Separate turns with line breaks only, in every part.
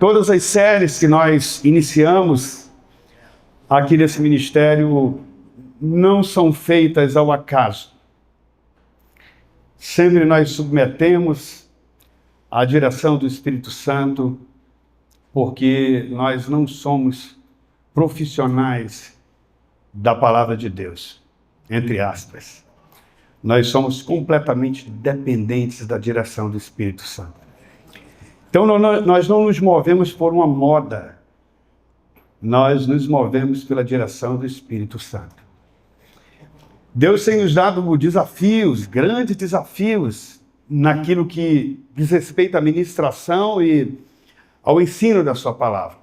Todas as séries que nós iniciamos aqui nesse ministério não são feitas ao acaso. Sempre nós submetemos à direção do Espírito Santo, porque nós não somos profissionais da palavra de Deus, entre aspas. Nós somos completamente dependentes da direção do Espírito Santo. Então nós não nos movemos por uma moda, nós nos movemos pela direção do Espírito Santo. Deus tem nos dado desafios, grandes desafios, naquilo que diz respeito à ministração e ao ensino da sua palavra.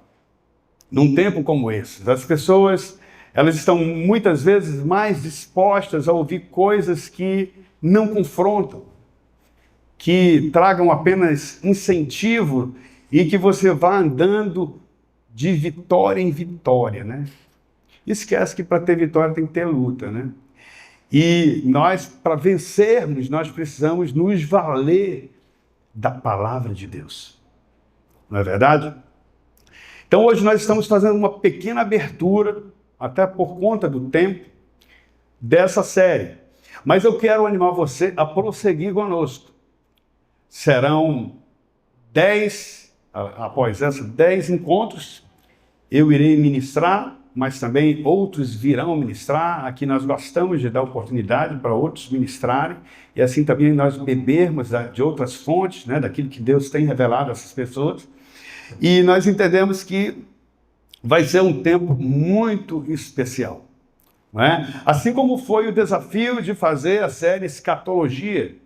Num tempo como esse, as pessoas elas estão muitas vezes mais dispostas a ouvir coisas que não confrontam, que tragam apenas incentivo e que você vá andando de vitória em vitória, né? Esquece que para ter vitória tem que ter luta, né? E nós, para vencermos, nós precisamos nos valer da palavra de Deus. Não é verdade? Então hoje nós estamos fazendo uma pequena abertura, até por conta do tempo, dessa série. Mas eu quero animar você a prosseguir conosco. Serão 10, após essa, 10 encontros, eu irei ministrar, mas também outros virão ministrar. Aqui nós gostamos de dar oportunidade para outros ministrarem, e assim também nós bebermos de outras fontes, né, daquilo que Deus tem revelado a essas pessoas. E nós entendemos que vai ser um tempo muito especial, não é? Assim como foi o desafio de fazer a série Escatologia.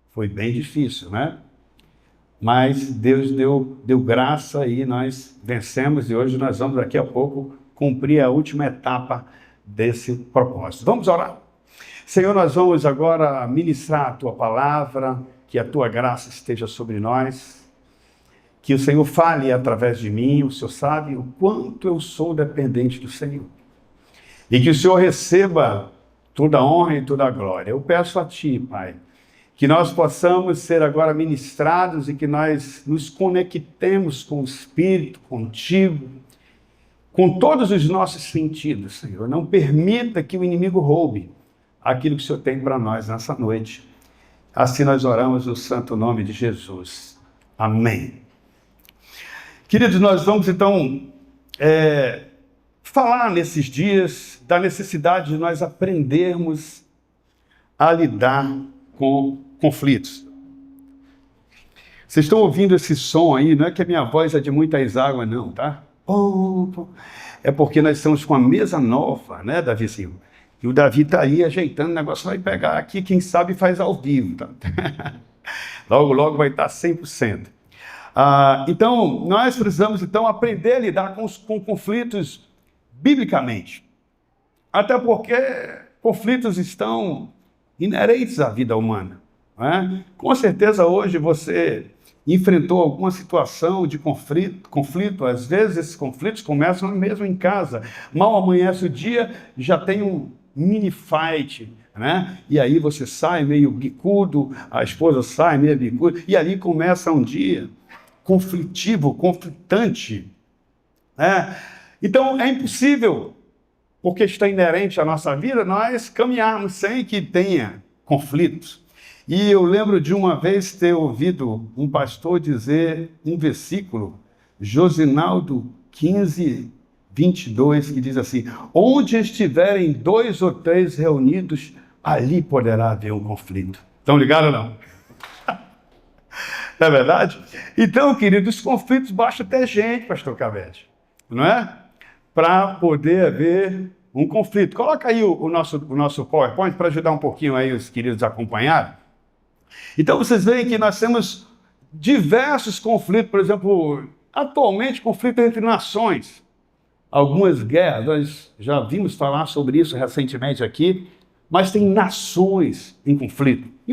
Foi bem difícil, né? Mas Deus deu graça e nós vencemos, e hoje nós vamos daqui a pouco cumprir a última etapa desse propósito. Vamos orar? Senhor, nós vamos agora ministrar a Tua palavra, que a Tua graça esteja sobre nós, que o Senhor fale através de mim. O Senhor sabe o quanto eu sou dependente do Senhor, e que o Senhor receba toda a honra e toda a glória. Eu peço a Ti, Pai, que nós possamos ser agora ministrados e que nós nos conectemos com o Espírito, contigo, com todos os nossos sentidos, Senhor. Não permita que o inimigo roube aquilo que o Senhor tem para nós nessa noite. Assim nós oramos no santo nome de Jesus. Amém. Queridos, nós vamos então falar nesses dias da necessidade de nós aprendermos a lidar com conflitos. Vocês estão ouvindo esse som aí? Não é que a minha voz é de muitas águas, não, tá? É porque nós estamos com a mesa nova, né, Davizinho? E o Davi está aí ajeitando, o negócio vai pegar aqui, quem sabe faz ao vivo, tá? Logo, logo vai estar 100%. Então, nós precisamos então aprender a lidar com conflitos biblicamente. Até porque conflitos estão inerentes à vida humana, não é? Com certeza hoje você enfrentou alguma situação de conflito. Às vezes esses conflitos começam mesmo em casa. Mal amanhece o dia, já tem um mini fight, né? E aí você sai meio bicudo, a esposa sai meio bicuda, e ali começa um dia conflitivo, conflitante, né? Então é impossível, porque está inerente à nossa vida, nós caminharmos sem que tenha conflitos. E eu lembro de uma vez ter ouvido um pastor dizer um versículo, Josinaldo 15, 22, que diz assim: onde estiverem 2 ou 3 reunidos, ali poderá haver um conflito. Estão ligados ou não? Não é verdade? Então, queridos, os conflitos basta ter gente, pastor Cavete, não é? Para poder haver um conflito. Coloca aí o nosso PowerPoint para ajudar um pouquinho aí os queridos a acompanharem. Então vocês veem que nós temos diversos conflitos, por exemplo, atualmente conflito entre nações. Algumas guerras, nós já vimos falar sobre isso recentemente aqui, mas tem nações em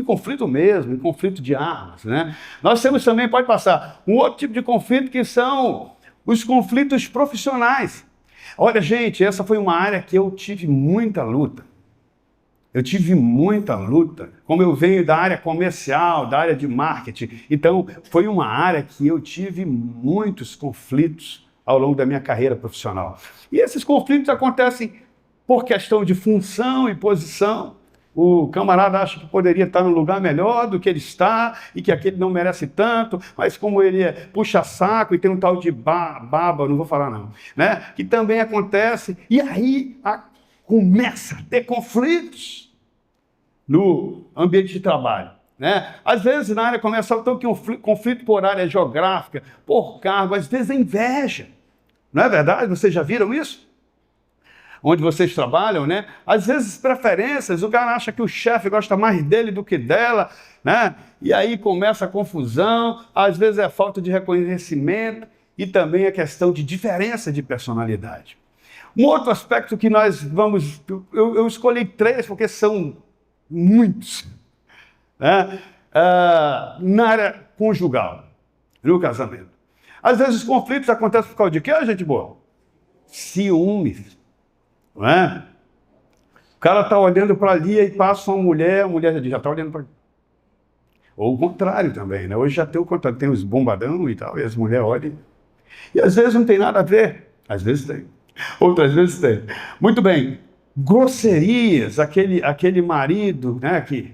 conflito mesmo, em conflito de armas, né? Nós temos também, pode passar, um outro tipo de conflito que são os conflitos profissionais. Olha, gente, essa foi uma área que eu tive muita luta. Eu tive muita luta, como eu venho da área comercial, da área de marketing, então foi uma área que eu tive muitos conflitos ao longo da minha carreira profissional. E esses conflitos acontecem por questão de função e posição. O camarada acha que poderia estar num lugar melhor do que ele está e que aquele não merece tanto, mas como ele é puxa-saco e tem um tal de baba, não vou falar não, né? Que também acontece, e aí começa a ter conflitos no ambiente de trabalho, né? Às vezes na área comercial tem um conflito por área geográfica, por cargo, às vezes é inveja, não é verdade? Vocês já viram isso? Onde vocês trabalham, né? Às vezes preferências, o cara acha que o chefe gosta mais dele do que dela, né? E aí começa a confusão, às vezes é falta de reconhecimento e também a questão de diferença de personalidade. Um outro aspecto que nós vamos... Eu escolhi 3 porque são muitos, né? Na área conjugal, no casamento. Às vezes os conflitos acontecem por causa de quê, gente boa? Ciúmes, não é? O cara está olhando para ali e passa uma mulher, a mulher já está olhando para ali. Ou o contrário também, né? Hoje já tem o contrário, tem os bombadão e tal, e as mulheres olham. E às vezes não tem nada a ver, às vezes tem, outras vezes tem. Muito bem, grosserias, aquele marido, né, que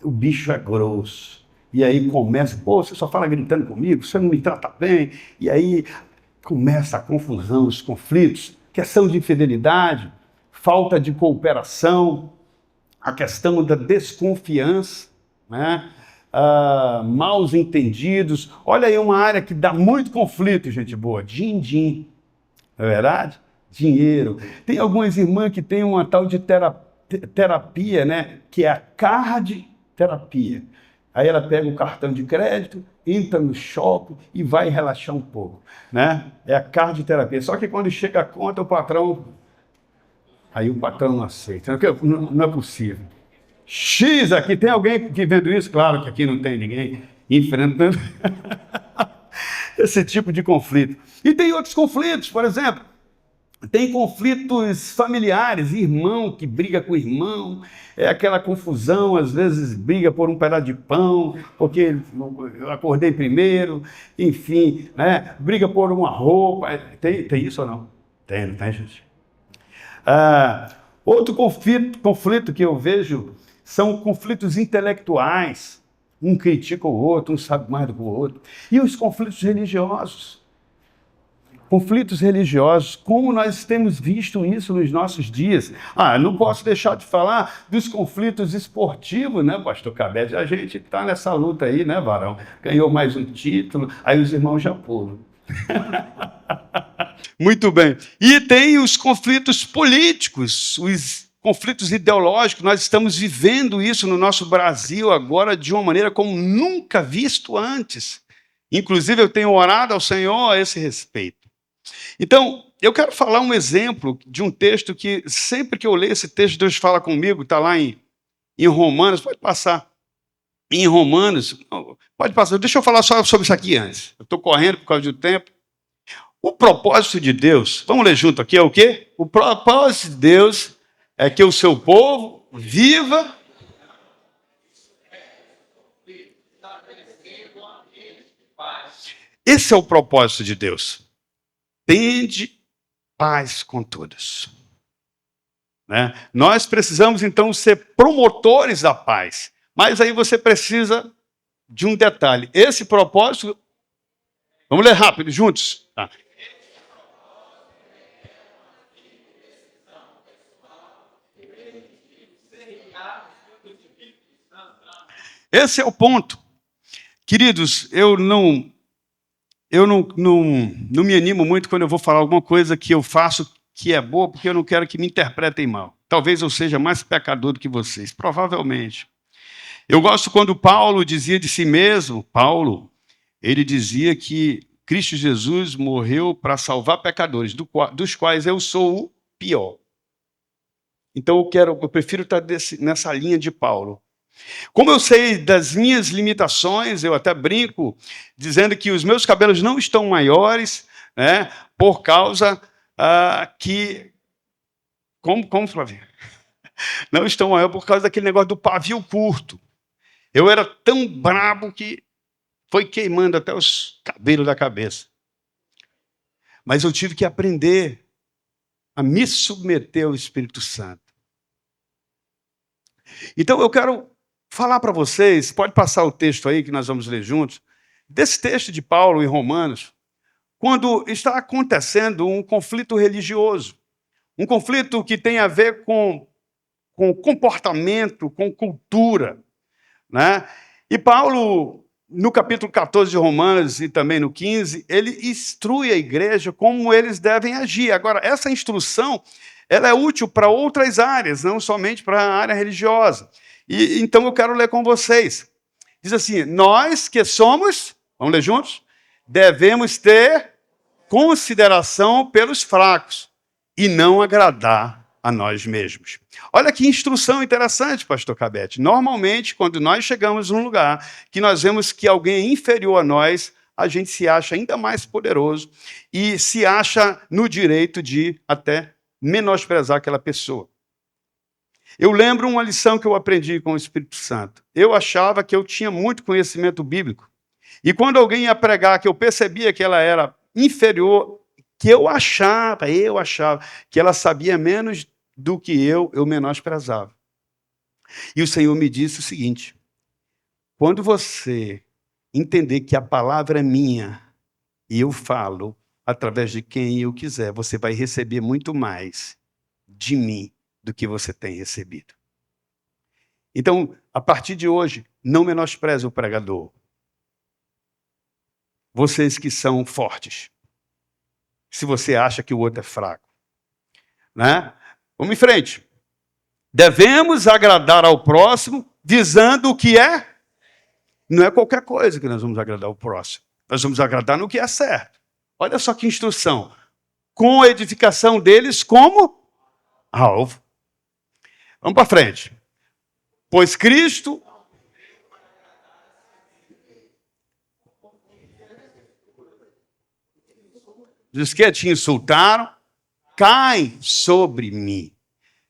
o bicho é grosso. E aí começa, pô, você só fala gritando comigo, você não me trata bem. E aí começa a confusão, os conflitos, questão de infidelidade, falta de cooperação, a questão da desconfiança, né? Maus entendidos. Olha aí uma área que dá muito conflito, gente boa, din-din, não é verdade? Dinheiro. Tem algumas irmãs que têm uma tal de terapia, né? Que é a card terapia. Aí ela pega o cartão de crédito, entra no shopping e vai relaxar um pouco, né? É a card terapia. Só que quando chega a conta, o patrão... Aí o patrão não aceita. Não é possível. X aqui, tem alguém que vendo isso? Claro que aqui não tem ninguém enfrentando esse tipo de conflito. E tem outros conflitos, por exemplo, tem conflitos familiares, irmão que briga com irmão, é aquela confusão, às vezes briga por um pedaço de pão, porque eu acordei primeiro, enfim, né? Briga por uma roupa. Tem isso ou não? Tem, não tem, gente? Outro conflito que eu vejo são conflitos intelectuais. Um critica o outro, um sabe mais do que o outro. E os conflitos religiosos. Conflitos religiosos, como nós temos visto isso nos nossos dias. Não posso deixar de falar dos conflitos esportivos, né, pastor Cabete? A gente está nessa luta aí, né, varão? Ganhou mais um título, aí os irmãos já pulam. Muito bem. E tem os conflitos políticos, os conflitos ideológicos. Nós estamos vivendo isso no nosso Brasil agora de uma maneira como nunca visto antes. Inclusive, eu tenho orado ao Senhor a esse respeito. Então, eu quero falar um exemplo de um texto que, sempre que eu leio esse texto, Deus fala comigo, está lá em Romanos, pode passar. Em Romanos, pode passar. Deixa eu falar só sobre isso aqui antes. Eu estou correndo por causa do tempo. O propósito de Deus, vamos ler junto aqui, é o quê? O propósito de Deus é que o seu povo viva... Esse é o propósito de Deus. Tende paz com todos. Né? Nós precisamos, então, ser promotores da paz. Mas aí você precisa de um detalhe. Esse propósito... Vamos ler rápido, juntos. Tá. Esse é o ponto. Queridos, eu não me animo muito quando eu vou falar alguma coisa que eu faço que é boa, porque eu não quero que me interpretem mal. Talvez eu seja mais pecador do que vocês, provavelmente. Eu gosto quando Paulo dizia de si mesmo, ele dizia que Cristo Jesus morreu para salvar pecadores, dos quais eu sou o pior. Então eu prefiro estar nessa linha de Paulo. Como eu sei das minhas limitações, eu até brinco, dizendo que os meus cabelos não estão maiores, né, por causa que... Como Flávio? Não estão maior por causa daquele negócio do pavio curto. Eu era tão brabo que foi queimando até os cabelos da cabeça. Mas eu tive que aprender a me submeter ao Espírito Santo. Então eu quero falar para vocês, pode passar o texto aí que nós vamos ler juntos, desse texto de Paulo em Romanos, quando está acontecendo um conflito religioso. Um conflito que tem a ver com comportamento, com cultura, né? E Paulo, no capítulo 14 de Romanos e também no 15, ele instrui a igreja como eles devem agir. Agora, essa instrução, ela é útil para outras áreas, não somente para a área religiosa. E então eu quero ler com vocês. Diz assim: nós que somos, vamos ler juntos? Devemos ter consideração pelos fracos e não agradar a nós mesmos. Olha que instrução interessante, pastor Cabete. Normalmente, quando nós chegamos num lugar que nós vemos que alguém é inferior a nós, a gente se acha ainda mais poderoso e se acha no direito de até menosprezar aquela pessoa. Eu lembro uma lição que eu aprendi com o Espírito Santo. Eu achava que eu tinha muito conhecimento bíblico. E quando alguém ia pregar que eu percebia que ela era inferior, que eu achava que ela sabia menos do que eu menosprezava. E o Senhor me disse o seguinte: quando você entender que a palavra é minha e eu falo através de quem eu quiser, você vai receber muito mais de mim do que você tem recebido. Então, a partir de hoje, não menospreze o pregador. Vocês que são fortes. Se você acha que o outro é fraco, né? Vamos em frente. Devemos agradar ao próximo, visando o que é. Não é qualquer coisa que nós vamos agradar ao próximo. Nós vamos agradar no que é certo. Olha só que instrução. Com a edificação deles como alvo. Vamos para frente. Pois Cristo... Os que te insultaram, caem sobre mim.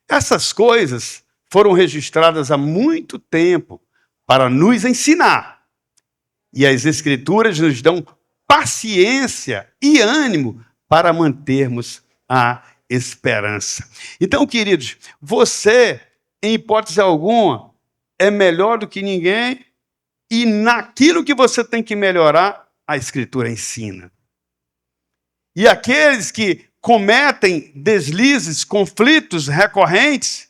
Essas coisas foram registradas há muito tempo para nos ensinar. E as Escrituras nos dão paciência e ânimo para mantermos a esperança. Então, queridos, você, em hipótese alguma, é melhor do que ninguém e naquilo que você tem que melhorar, a Escritura ensina. E aqueles que cometem deslizes, conflitos recorrentes,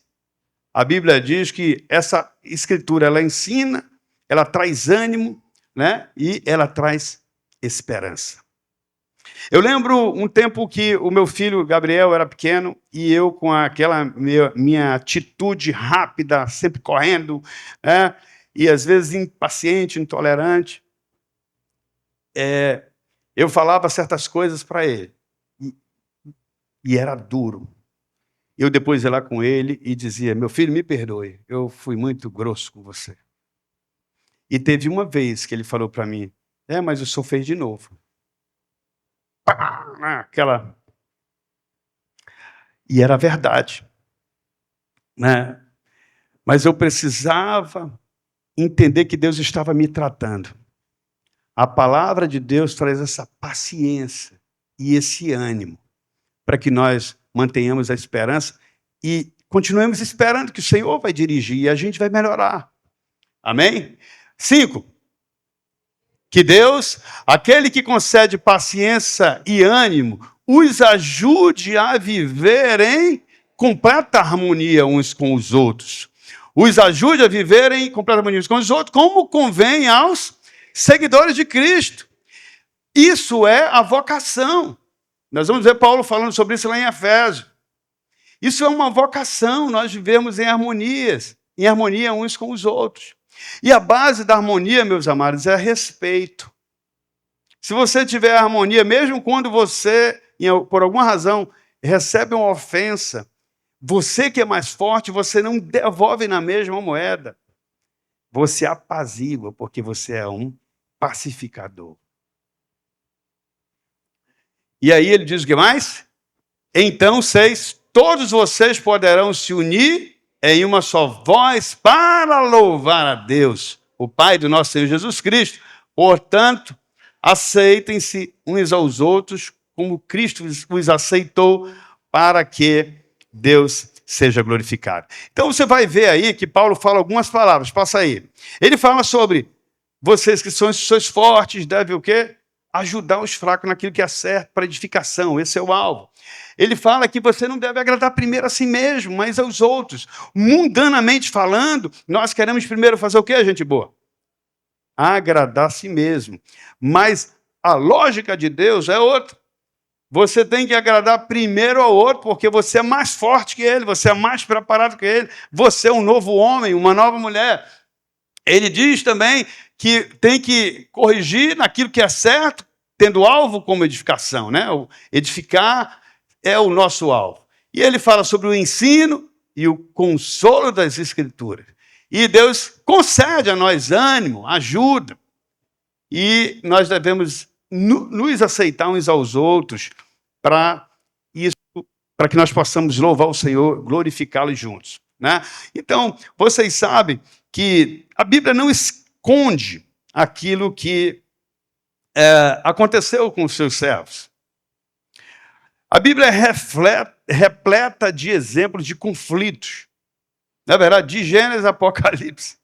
a Bíblia diz que essa Escritura, ela ensina, ela traz ânimo, né? E ela traz esperança. Eu lembro um tempo que o meu filho Gabriel era pequeno e eu, com aquela minha atitude rápida, sempre correndo, né? E às vezes impaciente, intolerante, eu falava certas coisas para ele. E era duro. Eu depois ia lá com ele e dizia: meu filho, me perdoe, eu fui muito grosso com você. E teve uma vez que ele falou para mim: mas o senhor fez de novo. Aquela... E era verdade, né? Mas eu precisava entender que Deus estava me tratando. A palavra de Deus traz essa paciência e esse ânimo para que nós mantenhamos a esperança e continuemos esperando que o Senhor vai dirigir e a gente vai melhorar. Amém? 5. Que Deus, aquele que concede paciência e ânimo, os ajude a viver em completa harmonia uns com os outros. Os ajude a viver em completa harmonia uns com os outros, como convém aos seguidores de Cristo. Isso é a vocação. Nós vamos ver Paulo falando sobre isso lá em Efésios. Isso é uma vocação, nós vivemos em harmonia uns com os outros. E a base da harmonia, meus amados, é respeito. Se você tiver harmonia, mesmo quando você, por alguma razão, recebe uma ofensa, você que é mais forte, você não devolve na mesma moeda. Você apazigua, porque você é um pacificador. E aí ele diz o que mais? Então, 6, todos vocês poderão se unir em uma só voz para louvar a Deus, o Pai do nosso Senhor Jesus Cristo. Portanto, aceitem-se uns aos outros como Cristo os aceitou, para que Deus seja glorificado. Então você vai ver aí que Paulo fala algumas palavras, passa aí. Ele fala sobre vocês que sois fortes, devem o quê? Ajudar os fracos naquilo que é certo para edificação, esse é o alvo. Ele fala que você não deve agradar primeiro a si mesmo, mas aos outros. Mundanamente falando, nós queremos primeiro fazer o quê, gente boa? Agradar a si mesmo. Mas a lógica de Deus é outra. Você tem que agradar primeiro ao outro, porque você é mais forte que ele, você é mais preparado que ele, você é um novo homem, uma nova mulher. Ele diz também que tem que corrigir naquilo que é certo, tendo alvo como edificação, né? O edificar é o nosso alvo. E ele fala sobre o ensino e o consolo das Escrituras. E Deus concede a nós ânimo, ajuda. E nós devemos nos aceitar uns aos outros para que nós possamos louvar o Senhor, glorificá-lo juntos, né? Então, vocês sabem que a Bíblia não esconde aquilo que aconteceu com os seus servos. A Bíblia é repleta de exemplos de conflitos. Na verdade, de Gênesis a Apocalipse,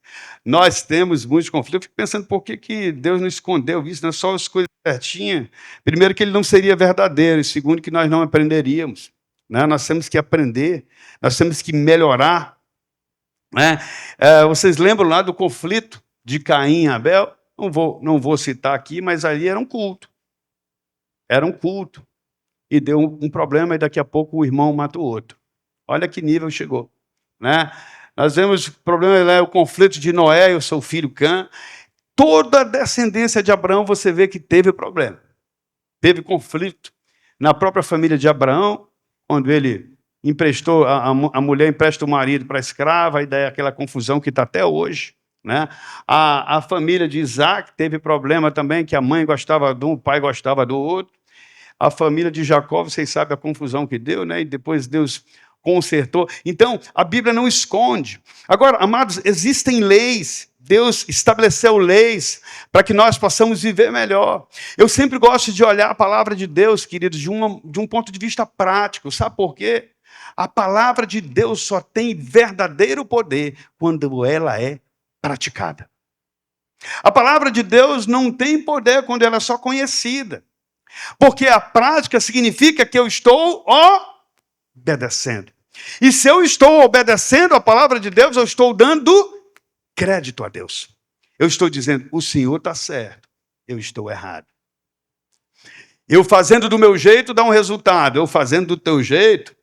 nós temos muitos conflitos. Eu fico pensando por que Deus não escondeu isso, não é só as coisas certinhas. Primeiro, que ele não seria verdadeiro, e segundo, que nós não aprenderíamos, né? Nós temos que aprender, nós temos que melhorar, né? Vocês lembram lá do conflito de Caim e Abel? Não vou citar aqui, mas ali era um culto. Era um culto. E deu um problema, e daqui a pouco o irmão mata o outro. Olha que nível chegou, né? Nós vemos o problema, o conflito de Noé e o seu filho Cã. Toda a descendência de Abraão, você vê que teve problema. Teve conflito na própria família de Abraão, quando ele emprestou, a mulher empresta o marido para a escrava, e daí aquela confusão que está até hoje, né? A família de Isaac teve problema também, que a mãe gostava de um, o pai gostava do outro. A família de Jacó, vocês sabem a confusão que deu, né? E depois Deus consertou. Então, a Bíblia não esconde. Agora, amados, existem leis. Deus estabeleceu leis para que nós possamos viver melhor. Eu sempre gosto de olhar a palavra de Deus, queridos, de um ponto de vista prático. Sabe por quê? A palavra de Deus só tem verdadeiro poder quando ela é praticada. A palavra de Deus não tem poder quando ela é só conhecida. Porque a prática significa que eu estou obedecendo. E se eu estou obedecendo a palavra de Deus, eu estou dando crédito a Deus. Eu estou dizendo, o Senhor está certo, eu estou errado. Eu fazendo do meu jeito dá um resultado, eu fazendo do teu jeito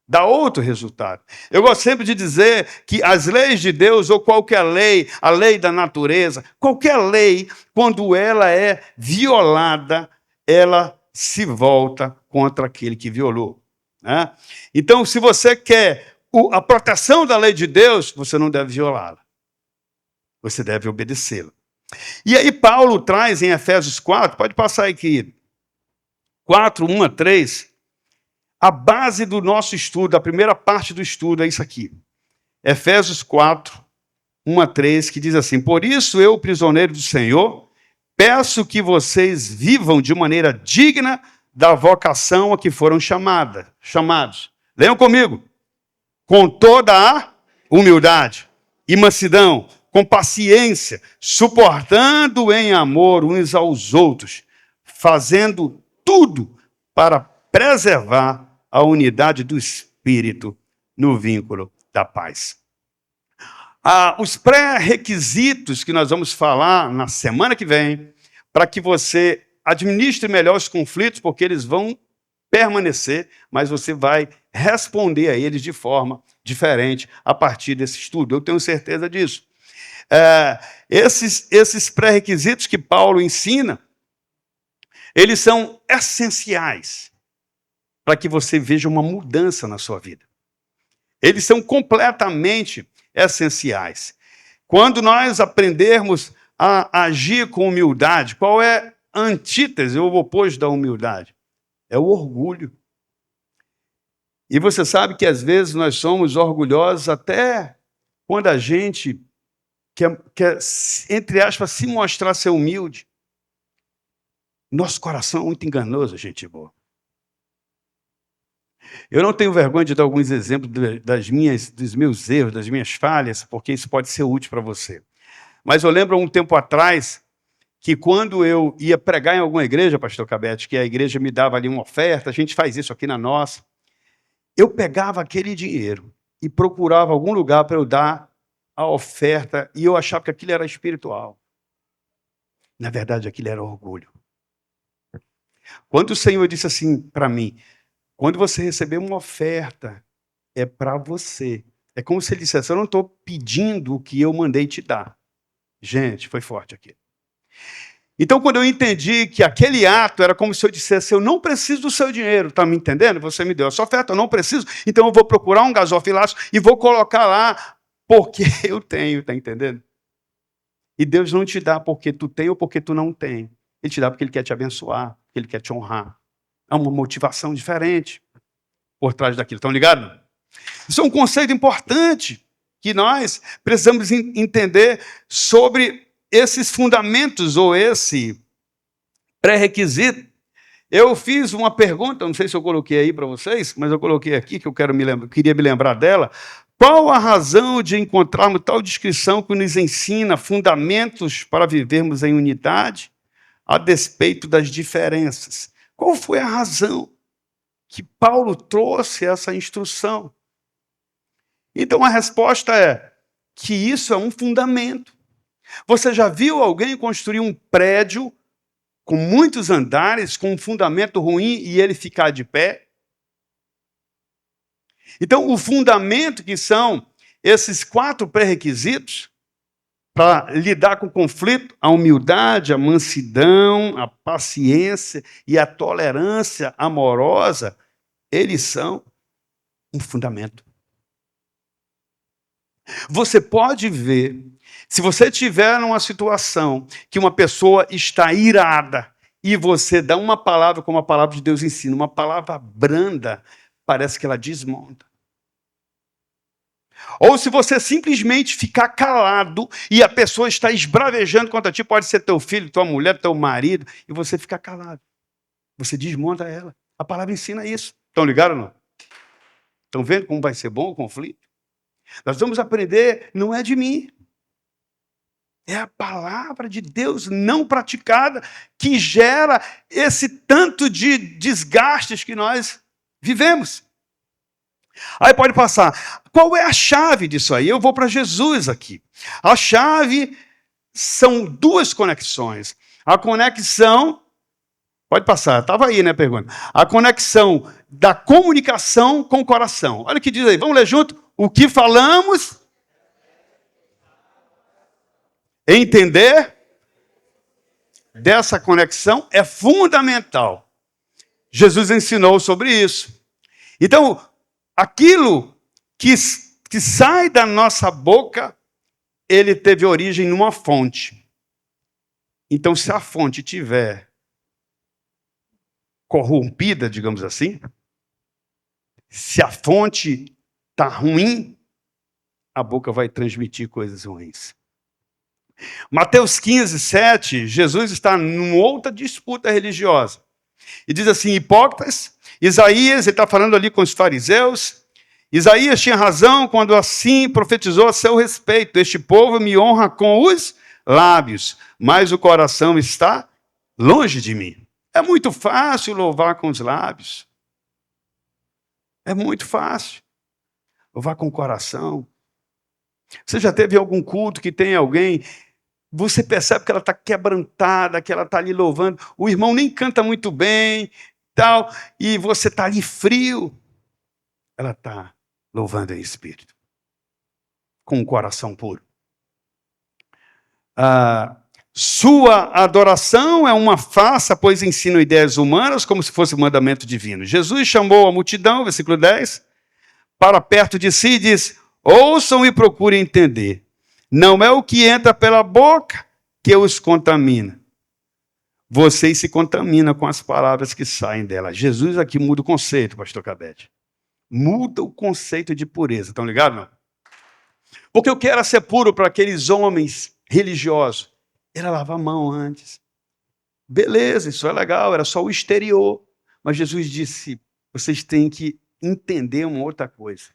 dá outro resultado. Eu gosto sempre de dizer que as leis de Deus, ou qualquer lei, a lei da natureza, qualquer lei, quando ela é violada, ela se volta contra aquele que violou, né? Então, se você quer a proteção da lei de Deus, você não deve violá-la. Você deve obedecê-la. E aí Paulo traz em Efésios 4, pode passar aí, querido, 4, 1 a 3, a base do nosso estudo, a primeira parte do estudo é isso aqui. Efésios 4, 1 a 3, que diz assim: por isso eu, prisioneiro do Senhor, peço que vocês vivam de maneira digna da vocação a que foram chamados. Leiam comigo. Com toda a humildade e mansidão, com paciência, suportando em amor uns aos outros, fazendo tudo para preservar a unidade do Espírito no vínculo da paz. Os pré-requisitos que nós vamos falar na semana que vem, para que você administre melhor os conflitos, porque eles vão permanecer, mas você vai responder a eles de forma diferente a partir desse estudo. Eu tenho certeza disso. Esses pré-requisitos que Paulo ensina, eles são essenciais para que você veja uma mudança na sua vida. Eles são completamente essenciais. Quando nós aprendermos a agir com humildade, qual é a antítese, o oposto da humildade? É o orgulho. E você sabe que às vezes nós somos orgulhosos até quando a gente quer, entre aspas, se mostrar ser humilde. Nosso coração é muito enganoso, gente boa. Eu não tenho vergonha de dar alguns exemplos dos meus erros, das minhas falhas, porque isso pode ser útil para você. Mas eu lembro um tempo atrás que quando eu ia pregar em alguma igreja, pastor Cabete, que a igreja me dava ali uma oferta, a gente faz isso aqui na nossa, eu pegava aquele dinheiro e procurava algum lugar para eu dar a oferta e eu achava que aquilo era espiritual. Na verdade, aquilo era orgulho. Quando o Senhor disse assim para mim, quando você receber uma oferta, é para você. É como se ele dissesse, eu não estou pedindo o que eu mandei te dar. Gente, foi forte aqui. Então, quando eu entendi que aquele ato era como se eu dissesse, eu não preciso do seu dinheiro, está me entendendo? Você me deu essa oferta, eu não preciso, então eu vou procurar um gasofilaço e vou colocar lá porque eu tenho, está entendendo? E Deus não te dá porque tu tem ou porque tu não tem. Ele te dá porque Ele quer te abençoar, porque Ele quer te honrar. É uma motivação diferente por trás daquilo. Estão ligados? Isso é um conceito importante que nós precisamos entender sobre esses fundamentos ou esse pré-requisito. Eu fiz uma pergunta, não sei se eu coloquei aí para vocês, mas eu coloquei aqui, que eu queria me lembrar dela. Qual a razão de encontrarmos tal descrição que nos ensina fundamentos para vivermos em unidade, a despeito das diferenças? Qual foi a razão que Paulo trouxe essa instrução? Então a resposta é que isso é um fundamento. Você já viu alguém construir um prédio com muitos andares, com um fundamento ruim e ele ficar de pé? Então, o fundamento, que são esses 4 pré-requisitos para lidar com o conflito, a humildade, a mansidão, a paciência e a tolerância amorosa, eles são um fundamento. Você pode ver, se você tiver numa situação que uma pessoa está irada e você dá uma palavra como a palavra de Deus ensina, uma palavra branda, parece que ela desmonta. Ou se você simplesmente ficar calado e a pessoa está esbravejando contra ti, pode ser teu filho, tua mulher, teu marido, e você ficar calado. Você desmonta ela. A palavra ensina isso. Estão ligados ou não? Estão vendo como vai ser bom o conflito? Nós vamos aprender, não é de mim. É a palavra de Deus não praticada que gera esse tanto de desgastes que nós vivemos. Aí pode passar. Qual é a chave disso aí? Eu vou para Jesus aqui. A chave são 2 conexões. A conexão, pode passar, estava aí, né, a pergunta. A conexão da comunicação com o coração. Olha o que diz aí, vamos ler junto? O que falamos, entender dessa conexão é fundamental. Jesus ensinou sobre isso. Então, aquilo que sai da nossa boca, ele teve origem numa fonte. Então, se a fonte tiver corrompida, digamos assim, se a fonte está ruim, a boca vai transmitir coisas ruins. Mateus 15, 7, Jesus está numa outra disputa religiosa. E diz assim, hipócritas, Isaías, ele está falando ali com os fariseus, Isaías tinha razão quando assim profetizou a seu respeito, este povo me honra com os lábios, mas o coração está longe de mim. É muito fácil louvar com os lábios. É muito fácil louvar com o coração. Você já teve algum culto que tem alguém, você percebe que ela está quebrantada, que ela está ali louvando, o irmão nem canta muito bem, tal, e você está ali frio, ela está louvando em espírito, com um coração puro. Sua adoração é uma farsa, pois ensina ideias humanas como se fosse um mandamento divino. Jesus chamou a multidão, versículo 10, para perto de si e disse, ouçam e procurem entender. Não é o que entra pela boca que os contamina. Vocês se contaminam com as palavras que saem dela. Jesus aqui muda o conceito, pastor Cabete. Muda o conceito de pureza. Estão ligados, não? Porque o que era ser puro para aqueles homens religiosos? Era lavar a mão antes. Beleza, isso é legal, era só o exterior. Mas Jesus disse, vocês têm que entender uma outra coisa.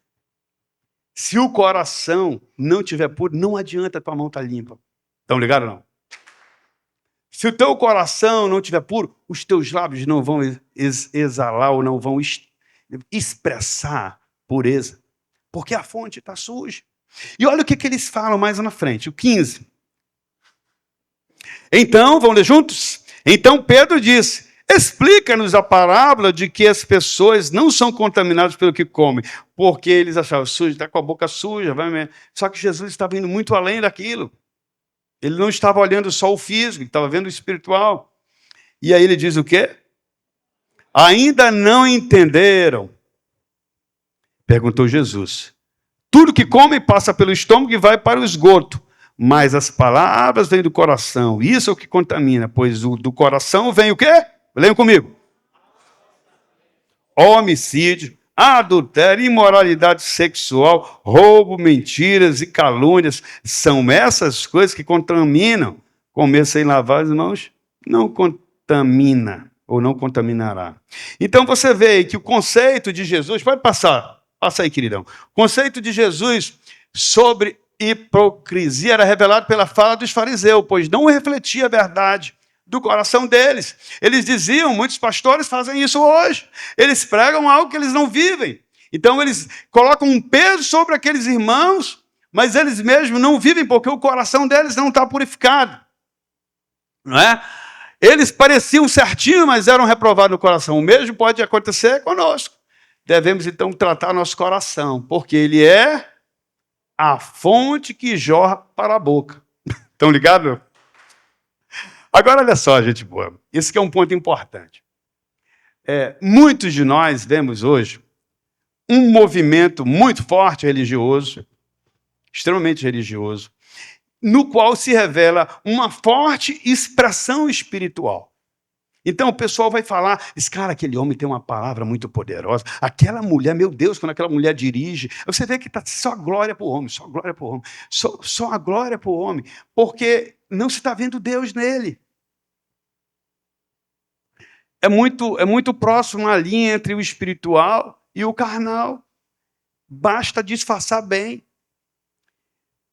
Se o coração não estiver puro, não adianta a tua mão estar limpa. Estão ligados, não? Se o teu coração não estiver puro, os teus lábios não vão exalar ou não vão expressar pureza. Porque a fonte está suja. E olha o que eles falam mais na frente, o 15. Então, vamos ler juntos? Então Pedro disse, explica-nos a parábola de que as pessoas não são contaminadas pelo que comem, porque eles achavam, sujo, está com a boca suja. Só que Jesus estava indo muito além daquilo. Ele não estava olhando só o físico, ele estava vendo o espiritual. E aí ele diz o quê? Ainda não entenderam? Perguntou Jesus. Tudo que come passa pelo estômago e vai para o esgoto. Mas as palavras vêm do coração. Isso é o que contamina, pois do coração vem o quê? Leiam comigo. Homicídio, adultério, imoralidade sexual, roubo, mentiras e calúnias. São essas coisas que contaminam. Comer sem lavar as mãos não contamina ou não contaminará. Então você vê que o conceito de Jesus, pode passar, passa aí, queridão. O conceito de Jesus sobre hipocrisia era revelado pela fala dos fariseus, pois não refletia a verdade do coração deles. Eles diziam, muitos pastores fazem isso hoje, eles pregam algo que eles não vivem. Então eles colocam um peso sobre aqueles irmãos, mas eles mesmos não vivem porque o coração deles não está purificado. Não é? Eles pareciam certinho, mas eram reprovados no coração. O mesmo pode acontecer conosco. Devemos então tratar nosso coração, porque ele é a fonte que jorra para a boca. Estão ligados? Agora, olha só, gente boa. Esse que é um ponto importante. Muitos de nós vemos hoje um movimento muito forte religioso, extremamente religioso, no qual se revela uma forte expressão espiritual. Então o pessoal vai falar, esse cara, aquele homem tem uma palavra muito poderosa, aquela mulher, meu Deus, quando aquela mulher dirige, você vê que está só glória para o homem, só glória para o homem, só a glória para o homem, porque não se está vendo Deus nele. É muito próximo a linha entre o espiritual e o carnal. Basta disfarçar bem.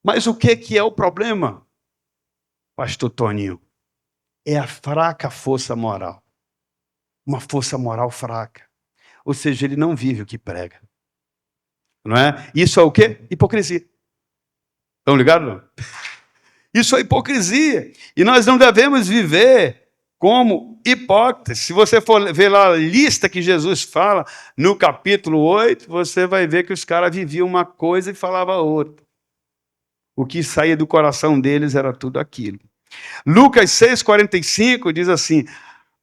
Mas o que é o problema, pastor Toninho? É a fraca força moral. Uma força moral fraca. Ou seja, ele não vive o que prega. Não é? Isso é o quê? Hipocrisia. Estão ligados? Isso é hipocrisia. E nós não devemos viver como hipócritas. Se você for ver lá a lista que Jesus fala no capítulo 8, você vai ver que os caras viviam uma coisa e falavam outra. O que saía do coração deles era tudo aquilo. Lucas 6,45 diz assim,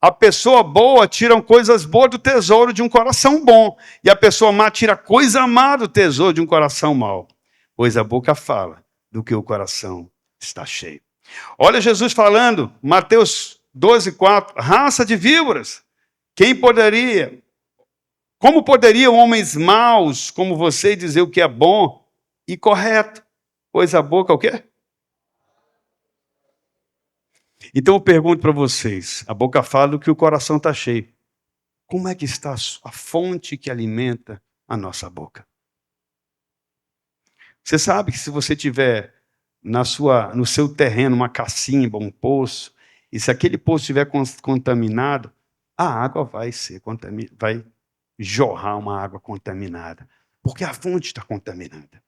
a pessoa boa tira coisas boas do tesouro de um coração bom, e a pessoa má tira coisa má do tesouro de um coração mau, pois a boca fala do que o coração está cheio. Olha Jesus falando, Mateus 12,4, raça de víboras, como poderiam homens maus como você dizer o que é bom e correto? Pois a boca o quê? Então eu pergunto para vocês, a boca fala do que o coração está cheio. Como é que está a fonte que alimenta a nossa boca? Você sabe que se você tiver no seu terreno uma cacimba, um poço, e se aquele poço estiver contaminado, a água vai jorrar uma água contaminada, porque a fonte está contaminada.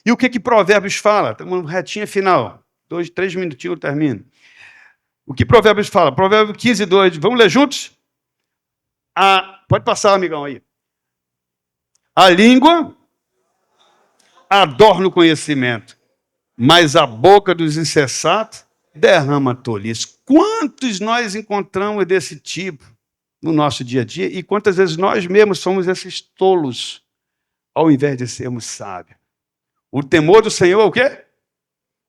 E o que Provérbios fala? Estamos retinha final. 2, 3 minutinhos eu termino. O que Provérbios fala? Provérbios 15, 2. Vamos ler juntos? Pode passar, amigão, aí. A língua adorna o conhecimento, mas a boca dos insensatos derrama tolice. Quantos nós encontramos desse tipo no nosso dia a dia? E quantas vezes nós mesmos somos esses tolos, ao invés de sermos sábios? O temor do Senhor é o quê?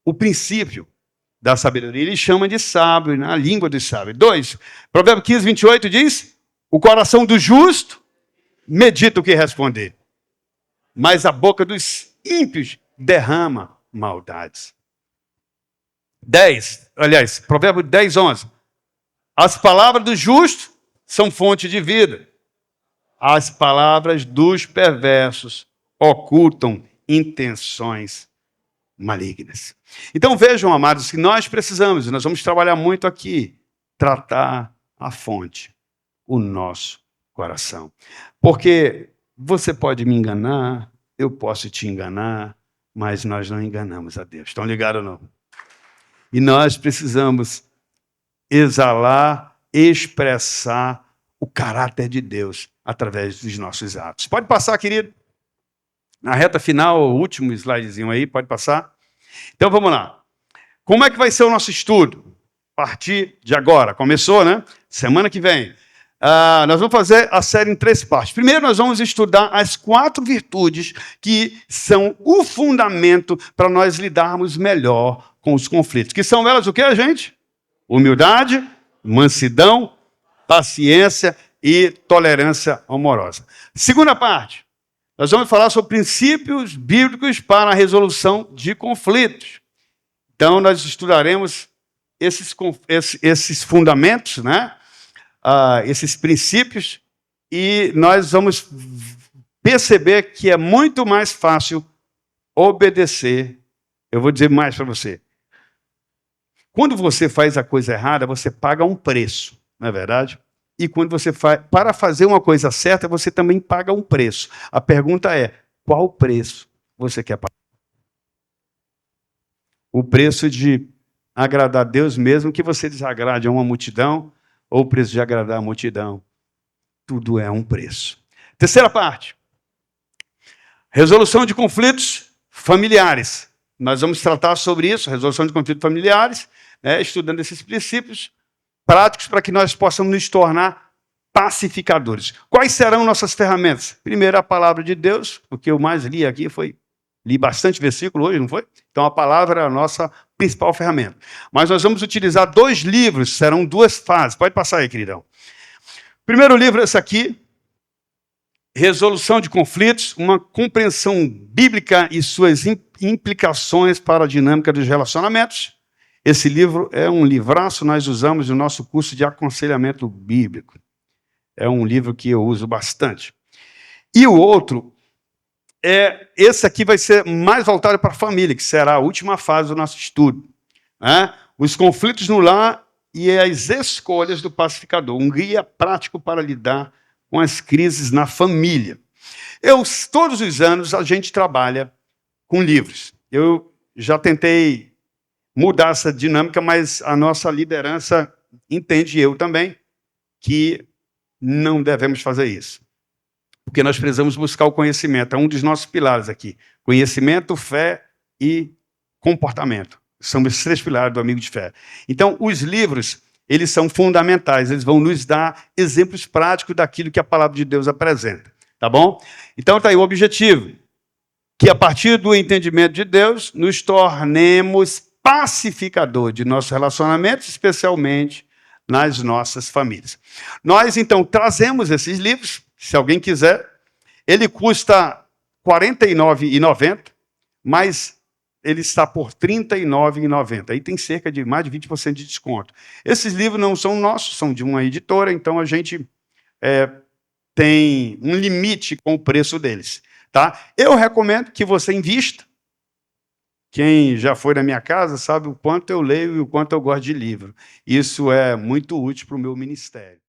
O princípio da sabedoria. Ele chama de sábio, na língua dos sábios. 2, Provérbios 15, 28 diz, o coração do justo medita o que responder. mas a boca dos ímpios derrama maldades. 10, aliás, Provérbio 10, 11. As palavras do justo são fonte de vida. As palavras dos perversos ocultam intenções malignas. Então vejam, amados, que nós precisamos, nós vamos trabalhar muito aqui, tratar a fonte, o nosso coração. Porque você pode me enganar, eu posso te enganar, mas nós não enganamos a Deus. Estão ligados ou não? E nós precisamos exalar, expressar o caráter de Deus através dos nossos atos. Pode passar, querido? Na reta final, o último slidezinho aí, pode passar? Então vamos lá. Como é que vai ser o nosso estudo? A partir de agora. Começou, né? Semana que vem. Nós vamos fazer a série em 3 partes. Primeiro, nós vamos estudar as 4 virtudes que são o fundamento para nós lidarmos melhor com os conflitos. Que são elas o que, gente? Humildade, mansidão, paciência e tolerância amorosa. Segunda parte, nós vamos falar sobre princípios bíblicos para a resolução de conflitos. Então, nós estudaremos esses fundamentos, né? Esses princípios, e nós vamos perceber que é muito mais fácil obedecer. Eu vou dizer mais para você. Quando você faz a coisa errada, você paga um preço, não é verdade? E quando você faz, para fazer uma coisa certa, você também paga um preço. A pergunta é, qual preço você quer pagar? O preço de agradar a Deus, mesmo que você desagrade a uma multidão, ou o preço de agradar a multidão. Tudo é um preço. Terceira parte. Resolução de conflitos familiares. Nós vamos tratar sobre isso, resolução de conflitos familiares, né, estudando esses princípios práticos para que nós possamos nos tornar pacificadores. Quais serão nossas ferramentas? Primeiro, a palavra de Deus. O que eu mais li aqui li bastante versículo hoje, não foi? Então, a palavra é a nossa principal ferramenta. Mas nós vamos utilizar 2 livros, serão 2 fases. Pode passar aí, queridão. Primeiro livro é esse aqui, Resolução de Conflitos, uma compreensão bíblica e suas implicações para a dinâmica dos relacionamentos. Esse livro é um livraço, nós usamos no nosso curso de aconselhamento bíblico. É um livro que eu uso bastante. E o outro, esse aqui vai ser mais voltado para a família, que será a última fase do nosso estudo. Né? Os conflitos no lar e as escolhas do pacificador. Um guia prático para lidar com as crises na família. Todos os anos a gente trabalha com livros. Eu já tentei mudar essa dinâmica, mas a nossa liderança entende, eu também, que não devemos fazer isso. Porque nós precisamos buscar o conhecimento. É um dos nossos pilares aqui. Conhecimento, fé e comportamento. São os 3 pilares do amigo de fé. Então, os livros, eles são fundamentais. Eles vão nos dar exemplos práticos daquilo que a palavra de Deus apresenta. Tá bom? Então, está aí o objetivo. Que a partir do entendimento de Deus, nos tornemos pacificador de nossos relacionamentos, especialmente nas nossas famílias. Nós, então, trazemos esses livros, se alguém quiser. Ele custa R$ 49,90, mas ele está por R$ 39,90. Aí tem cerca de mais de 20% de desconto. Esses livros não são nossos, são de uma editora, então a gente tem um limite com o preço deles. Tá? Eu recomendo que você invista. Quem já foi na minha casa sabe o quanto eu leio e o quanto eu gosto de livro. Isso é muito útil para o meu ministério.